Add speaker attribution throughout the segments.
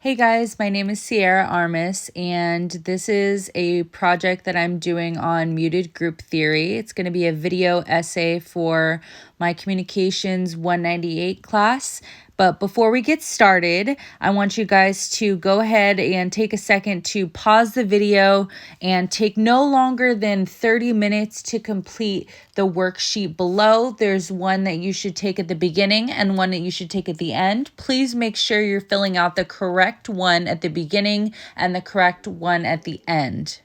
Speaker 1: Hey guys, my name is Sierra Armis, and this is a project that I'm doing on muted group theory. It's going to be a video essay for my Communications 198 class. But before we get started, I want you guys to go ahead and take a second to pause the video and take no longer than 30 minutes to complete the worksheet below. There's one that you should take at the beginning and one that you should take at the end. Please make sure you're filling out the correct one at the beginning and the correct one at the end.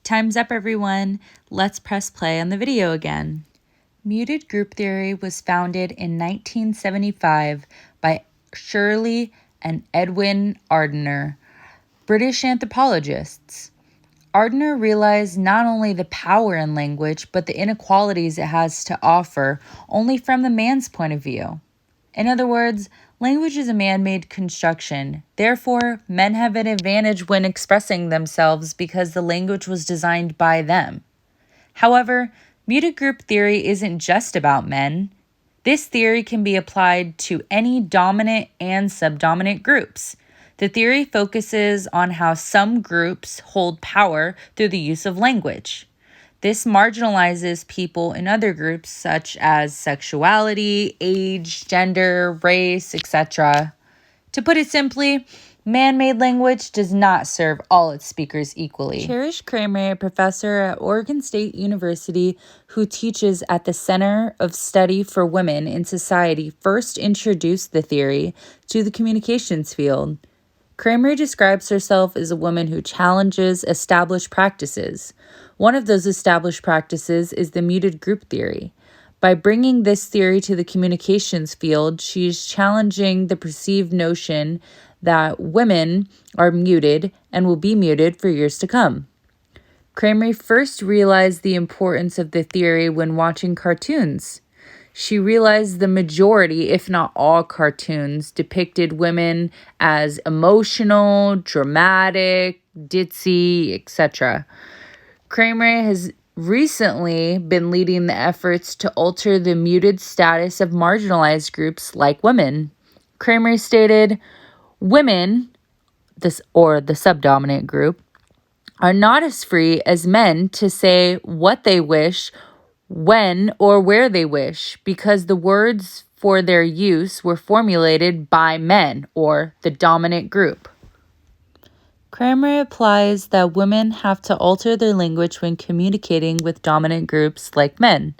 Speaker 1: Time's up, everyone. Let's press play on the video again. Muted group theory was founded in 1975 by Shirley and Edwin Ardener, British anthropologists. Ardener realized not only the power in language, but the inequalities it has to offer only from the man's point of view. In other words, language is a man-made construction. Therefore, men have an advantage when expressing themselves because the language was designed by them. However, muted group theory isn't just about men. This theory can be applied to any dominant and subdominant groups. The theory focuses on how some groups hold power through the use of language. This marginalizes people in other groups such as sexuality, age, gender, race, etc. To put it simply, man-made language does not serve all its speakers equally. Cherish Kramer, a professor at Oregon State University who teaches at the Center of Study for Women in Society, first introduced the theory to the communications field. Kramer describes herself as a woman who challenges established practices. One of those established practices is the muted group theory. By bringing this theory to the communications field, she is challenging the perceived notion that women are muted and will be muted for years to come. Kramer first realized the importance of the theory when watching cartoons. She realized the majority, if not all, cartoons depicted women as emotional, dramatic, ditzy, etc. Kramer has recently been leading the efforts to alter the muted status of marginalized groups like women. Kramer stated, "Women, the subdominant group, are not as free as men to say what they wish, when or where they wish, because the words for their use were formulated by men, or the dominant group." Kramer applies that women have to alter their language when communicating with dominant groups like men.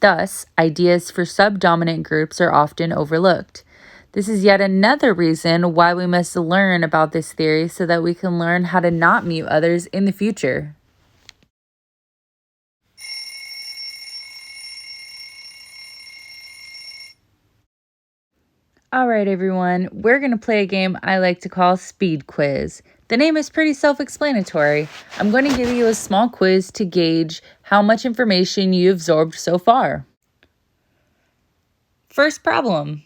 Speaker 1: Thus, ideas for subdominant groups are often overlooked. This is yet another reason why we must learn about this theory so that we can learn how to not mute others in the future. All right, everyone, we're going to play a game I like to call Speed Quiz. The name is pretty self-explanatory. I'm going to give you a small quiz to gauge how much information you absorbed so far. First problem.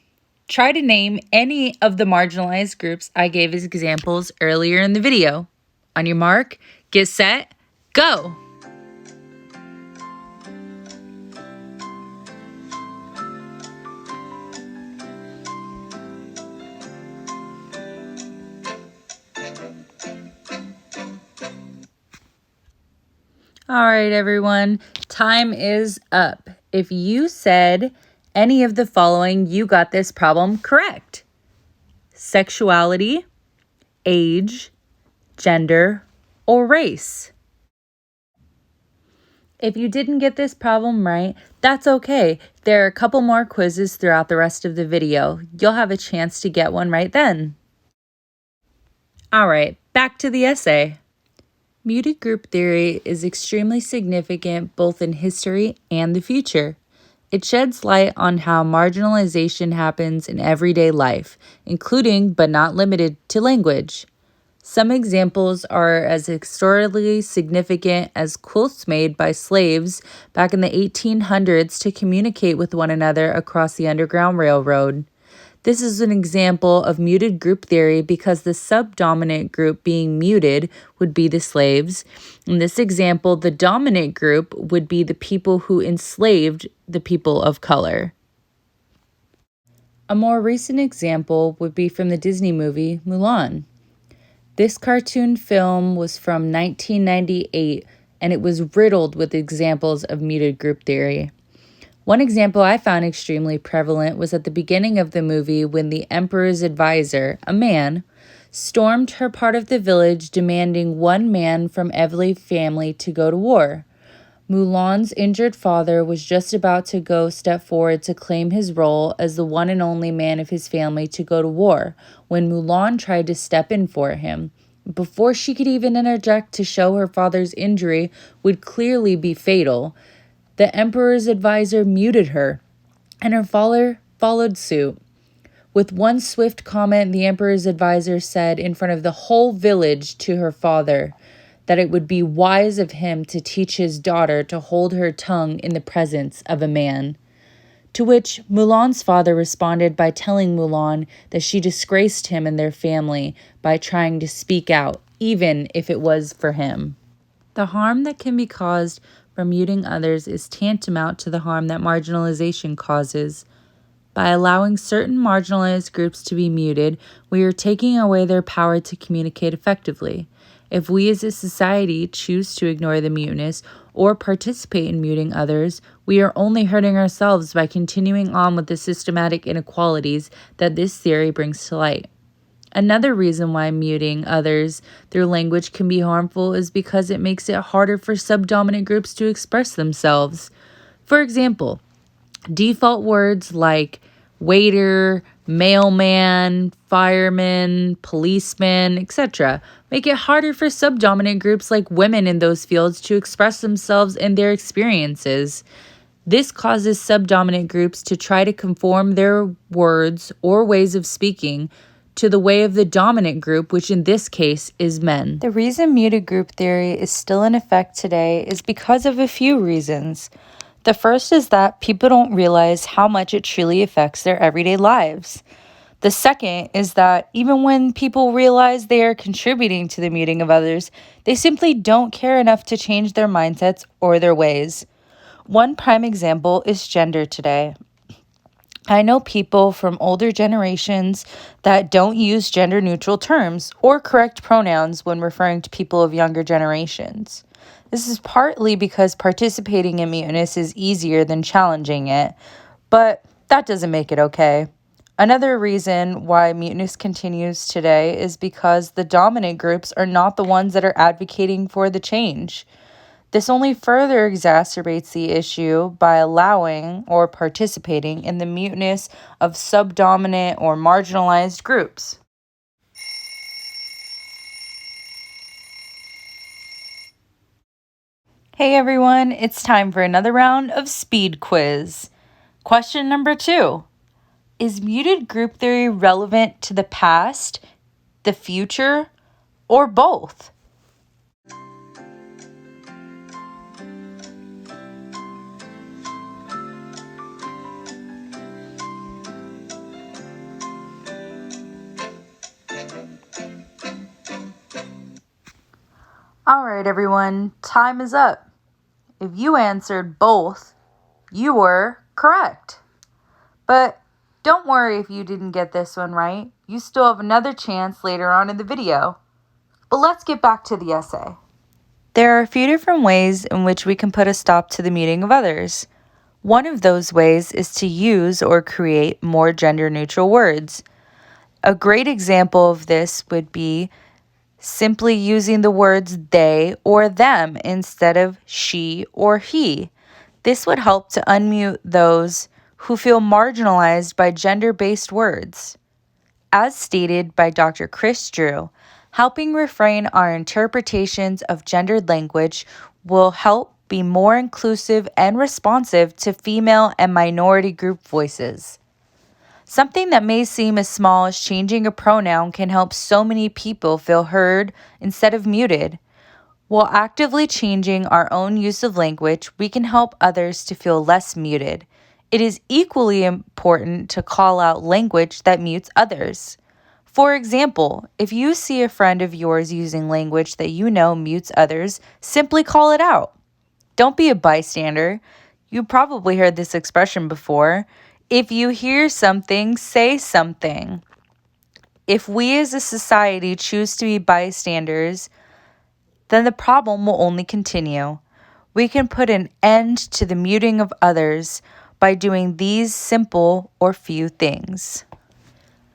Speaker 1: Try to name any of the marginalized groups I gave as examples earlier in the video. On your mark, get set, go! All right, everyone, time is up. If you said any of the following, you got this problem correct. Sexuality, age, gender, or race. If you didn't get this problem right, that's okay. There are a couple more quizzes throughout the rest of the video. You'll have a chance to get one right then. All right, back to the essay. Muted group theory is extremely significant both in history and the future. It sheds light on how marginalization happens in everyday life, including but not limited to language. Some examples are as historically significant as quilts made by slaves back in the 1800s to communicate with one another across the Underground Railroad. This is an example of muted group theory because the subdominant group being muted would be the slaves. In this example, the dominant group would be the people who enslaved the people of color. A more recent example would be from the Disney movie Mulan. This cartoon film was from 1998, and it was riddled with examples of muted group theory. One example I found extremely prevalent was at the beginning of the movie when the Emperor's advisor, a man, stormed her part of the village demanding one man from every family to go to war. Mulan's injured father was just about to go step forward to claim his role as the one and only man of his family to go to war when Mulan tried to step in for him. Before she could even interject to show her father's injury would clearly be fatal, the Emperor's advisor muted her, and her father followed suit. With one swift comment, the Emperor's advisor said in front of the whole village to her father that it would be wise of him to teach his daughter to hold her tongue in the presence of a man. To which Mulan's father responded by telling Mulan that she disgraced him and their family by trying to speak out, even if it was for him. The harm that can be caused from muting others is tantamount to the harm that marginalization causes. By allowing certain marginalized groups to be muted, we are taking away their power to communicate effectively. If we as a society choose to ignore the muteness or participate in muting others, we are only hurting ourselves by continuing on with the systematic inequalities that this theory brings to light. Another reason why muting others through language can be harmful is because it makes it harder for subdominant groups to express themselves. For example, default words like waiter, mailman, fireman, policeman, etc. make it harder for subdominant groups like women in those fields to express themselves and their experiences. This causes subdominant groups to try to conform their words or ways of speaking to the way of the dominant group, which in this case is men. The reason muted group theory is still in effect today is because of a few reasons. The first is that people don't realize how much it truly affects their everyday lives. The second is that even when people realize they are contributing to the muting of others, they simply don't care enough to change their mindsets or their ways. One prime example is gender today. I know people from older generations that don't use gender-neutral terms or correct pronouns when referring to people of younger generations. This is partly because participating in muteness is easier than challenging it, but that doesn't make it okay. Another reason why muteness continues today is because the dominant groups are not the ones that are advocating for the change. This only further exacerbates the issue by allowing or participating in the muteness of subdominant or marginalized groups. Hey everyone, it's time for another round of speed quiz. Question number 2. Is muted group theory relevant to the past, the future, or both? All right, everyone, time is up. If you answered both, you were correct. But don't worry if you didn't get this one right. You still have another chance later on in the video. But let's get back to the essay. There are a few different ways in which we can put a stop to the muting of others. One of those ways is to use or create more gender-neutral words. A great example of this would be simply using the words they or them instead of she or he. This would help to unmute those who feel marginalized by gender-based words. As stated by Dr. Chris Drew, helping refrain our interpretations of gendered language will help be more inclusive and responsive to female and minority group voices. Something that may seem as small as changing a pronoun can help so many people feel heard instead of muted. While actively changing our own use of language, we can help others to feel less muted. It is equally important to call out language that mutes others. For example, if you see a friend of yours using language that you know mutes others, simply call it out. Don't be a bystander. You probably heard this expression before. If you hear something, say something. If we as a society choose to be bystanders, then the problem will only continue. We can put an end to the muting of others by doing these simple or few things.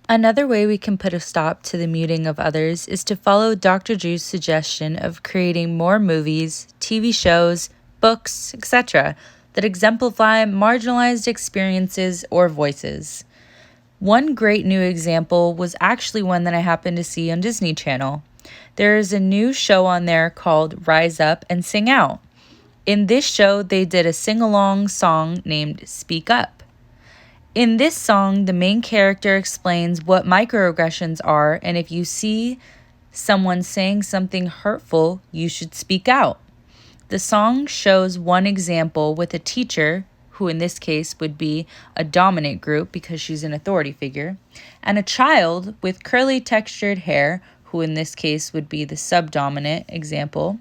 Speaker 1: Another way we can put a stop to the muting of others is to follow Dr. Drew's suggestion of creating more movies, TV shows, books, etc. that exemplify marginalized experiences or voices. One great new example was actually one that I happened to see on Disney Channel. There is a new show on there called Rise Up and Sing Out. In this show, they did a sing-along song named Speak Up. In this song, the main character explains what microaggressions are, and if you see someone saying something hurtful, you should speak out. The song shows one example with a teacher, who in this case would be a dominant group because she's an authority figure, and a child with curly textured hair, who in this case would be the subdominant example.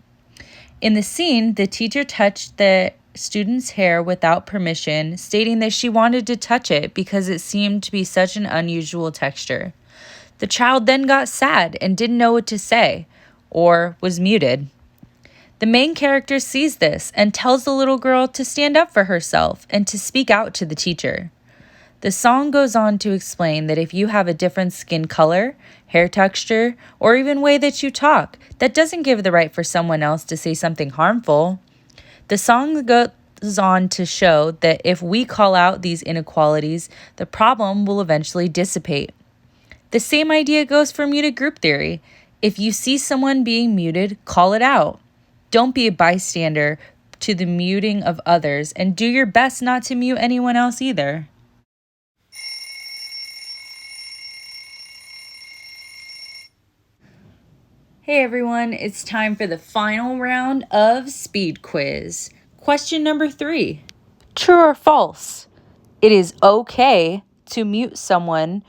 Speaker 1: In the scene, the teacher touched the student's hair without permission, stating that she wanted to touch it because it seemed to be such an unusual texture. The child then got sad and didn't know what to say, or was muted. The main character sees this and tells the little girl to stand up for herself and to speak out to the teacher. The song goes on to explain that if you have a different skin color, hair texture, or even way that you talk, that doesn't give the right for someone else to say something harmful. The song goes on to show that if we call out these inequalities, the problem will eventually dissipate. The same idea goes for muted group theory. If you see someone being muted, call it out. Don't be a bystander to the muting of others, and do your best not to mute anyone else either. Hey everyone, it's time for the final round of Speed Quiz. Question number 3. True or false? It is okay to mute someone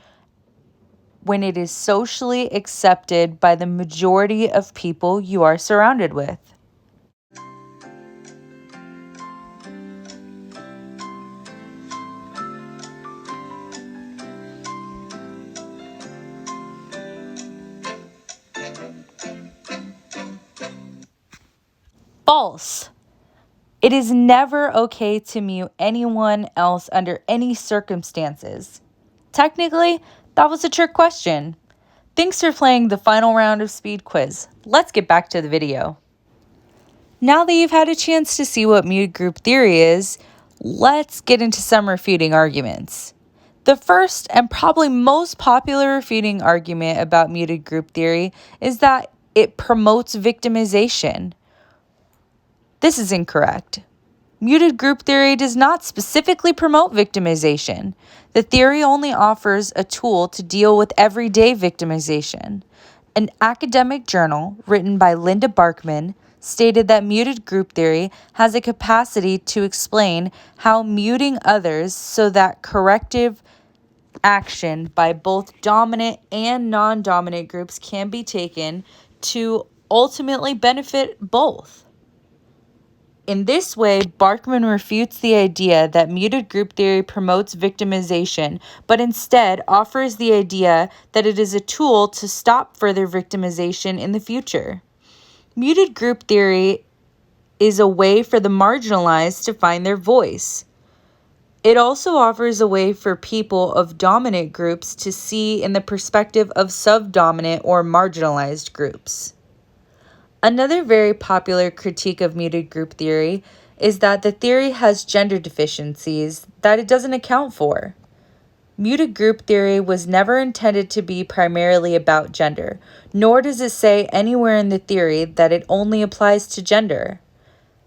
Speaker 1: when it is socially accepted by the majority of people you are surrounded with. False. It is never okay to mute anyone else under any circumstances. Technically, that was a trick question. Thanks for playing the final round of Speed Quiz. Let's get back to the video. Now that you've had a chance to see what muted group theory is, let's get into some refuting arguments. The first and probably most popular refuting argument about muted group theory is that it promotes victimization. This is incorrect. Muted group theory does not specifically promote victimization. The theory only offers a tool to deal with everyday victimization. An academic journal written by Linda Barkman stated that muted group theory has a capacity to explain how muting others so that corrective action by both dominant and non-dominant groups can be taken to ultimately benefit both. In this way, Barkman refutes the idea that muted group theory promotes victimization, but instead offers the idea that it is a tool to stop further victimization in the future. Muted group theory is a way for the marginalized to find their voice. It also offers a way for people of dominant groups to see in the perspective of subdominant or marginalized groups. Another very popular critique of muted group theory is that the theory has gender deficiencies that it doesn't account for. Muted group theory was never intended to be primarily about gender, nor does it say anywhere in the theory that it only applies to gender.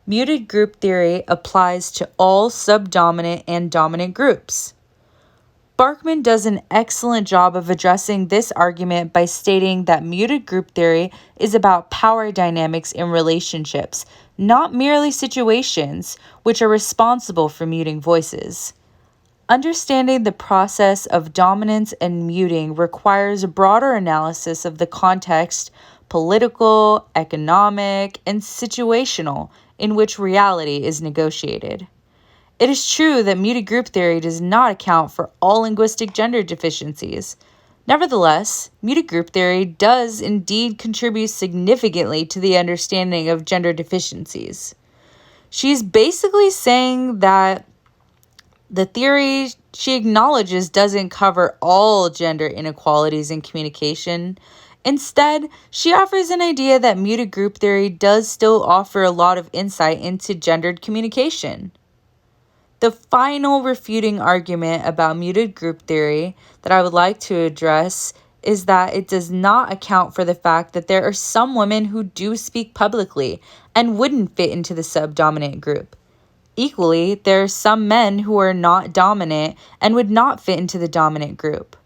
Speaker 1: Muted group theory applies to all subdominant and dominant groups. Barkman does an excellent job of addressing this argument by stating that muted group theory is about power dynamics in relationships, not merely situations, which are responsible for muting voices. Understanding the process of dominance and muting requires a broader analysis of the context, political, economic, and situational, in which reality is negotiated. It is true that muted group theory does not account for all linguistic gender deficiencies. Nevertheless, muted group theory does indeed contribute significantly to the understanding of gender deficiencies. She's basically saying that the theory she acknowledges doesn't cover all gender inequalities in communication. Instead, she offers an idea that muted group theory does still offer a lot of insight into gendered communication. The final refuting argument about muted group theory that I would like to address is that it does not account for the fact that there are some women who do speak publicly and wouldn't fit into the subdominant group. Equally, there are some men who are not dominant and would not fit into the dominant group.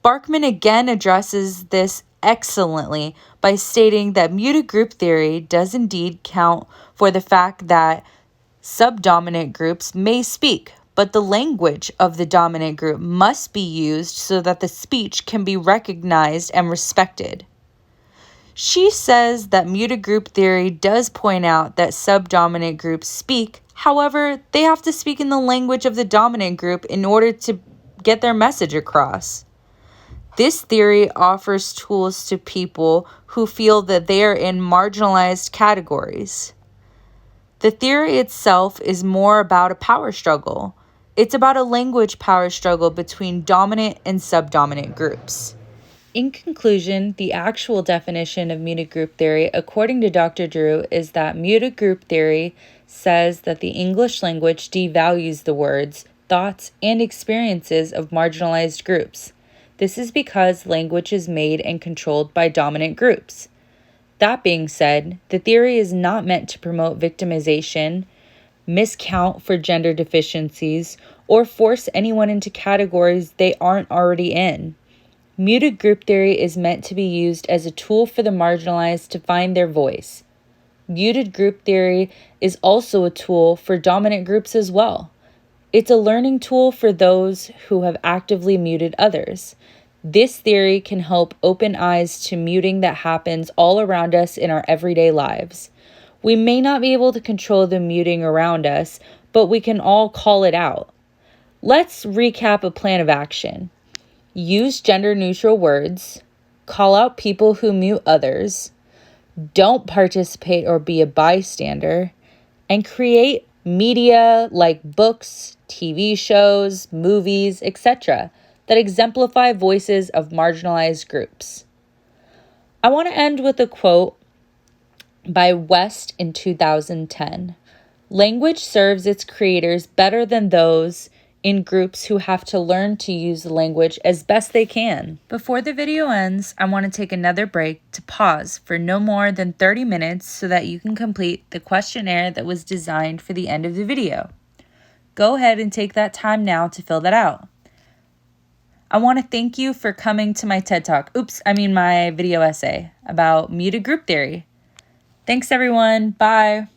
Speaker 1: Barkman again addresses this excellently by stating that muted group theory does indeed count for the fact that subdominant groups may speak, but the language of the dominant group must be used so that the speech can be recognized and respected. She says that muted group theory does point out that subdominant groups speak, however, they have to speak in the language of the dominant group in order to get their message across. This theory offers tools to people who feel that they are in marginalized categories. The theory itself is more about a power struggle. It's about a language power struggle between dominant and subdominant groups. In conclusion, the actual definition of muted group theory, according to Dr. Drew, is that muted group theory says that the English language devalues the words, thoughts, and experiences of marginalized groups. This is because language is made and controlled by dominant groups. That being said, the theory is not meant to promote victimization, miscount for gender deficiencies, or force anyone into categories they aren't already in. Muted group theory is meant to be used as a tool for the marginalized to find their voice. Muted group theory is also a tool for dominant groups as well. It's a learning tool for those who have actively muted others. This theory can help open eyes to muting that happens all around us in our everyday lives. We may not be able to control the muting around us, but we can all call it out. Let's recap a plan of action. Use gender-neutral words, call out people who mute others, don't participate or be a bystander, and create media like books, TV shows, movies, etc. that exemplify voices of marginalized groups. I want to end with a quote by West in 2010. Language serves its creators better than those in groups who have to learn to use the language as best they can. Before the video ends, I want to take another break to pause for no more than 30 minutes so that you can complete the questionnaire that was designed for the end of the video. Go ahead and take that time now to fill that out. I want to thank you for coming to my my video essay about muted group theory. Thanks everyone, bye.